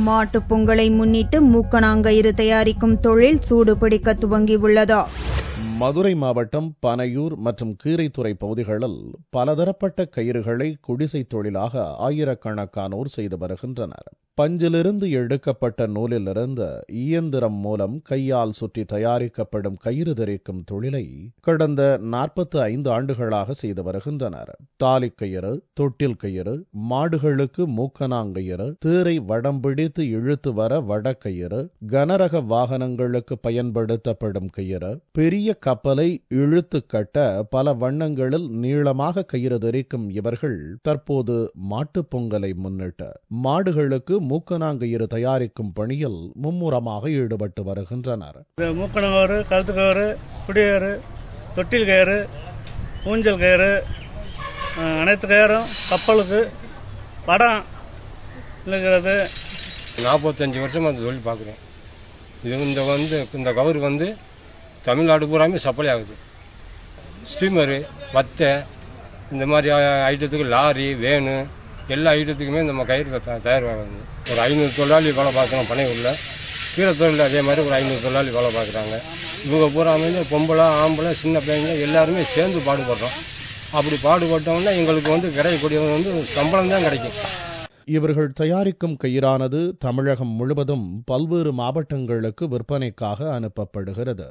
மாட்டுப் பொங்கலை முன்னிட்டு மூக்கணாங்கயிறு தயாரிக்கும் தொழில் சூடுபிடிக்க துவங்கியுள்ளது. மதுரை மாவட்டம் பனையூர் மற்றும் கீரைத்துறை பகுதிகளில் பலதரப்பட்ட கயிறுகளை குடிசை தொழிலாக ஆயிரக்கணக்கானோர் செய்து வருகின்றனர். பஞ்சிலிருந்து எடுக்கப்பட்ட நூலிலிருந்து இயந்திரம் மூலம் கையால் சுற்றி தயாரிக்கப்படும் கயிறு தரிக்கும் தொழிலை கடந்த 45 ஆண்டுகளாக செய்து வருகின்றனர். தாலிக்கயிறு, தொட்டில் கயிறு, மாடுகளுக்கு மூக்கணாங்கயிறு, தேரை வடம் பிடித்து இழுத்து வர வடக்கயிறு, கனரக வாகனங்களுக்கு பயன்படுத்தப்படும் கயிறு, பெரிய கப்பலை இழுத்து கட்ட பல வண்ணங்களில் நீளமாக கயிறு தரிக்கும் இவர்கள் தற்போது மாட்டுப் பொங்கலை முன்னிட்டு மாடுகளுக்கு மூக்கணாங்கயிறு தயாரிக்கும் பணியில் மும்முரமாக ஈடுபட்டு வருகின்றனர். மூக்கணாங்கயிறு, கழுத்து கயிறு, குடியேறு, தொட்டில் கயிறு, ஊஞ்சல் கயிறு, அனைத்து கயிறும் கப்பலுக்கு படம் இருக்கிறது. 45 வருஷமா அந்த தொழில் பார்க்குறேன். இது இந்த கயிறு தமிழ்நாடு பூராமே சப்ளை ஆகுது. ஸ்டீமரு, வத்தை, இந்த மாதிரி ஐட்டத்துக்கு லாரி, வேனு, எல்லா ஐட்டத்துக்குமே நம்ம கயிறு தயாராகுது. ஒரு 500 தொழிலாளி வேலை பார்க்குறோம் பனையூரில். கீரை தொழில் அதே மாதிரி ஒரு 500 தொழிலாளி வேலை பார்க்குறாங்க. இவங்க பூராமே பொம்பளை, ஆம்பளை, சின்ன பிள்ளைங்க எல்லாருமே சேர்ந்து பாடுபடுறோம். அப்படி பாடுபட்டோம்னா எங்களுக்கு கிடைக்கக்கூடிய சம்பளம் தான் கிடைக்கும். இவர்கள் தயாரிக்கும் கயிறானது தமிழகம் முழுவதும் பல்வேறு மாவட்டங்களுக்கு விற்பனைக்காக அனுப்பப்படுகிறது.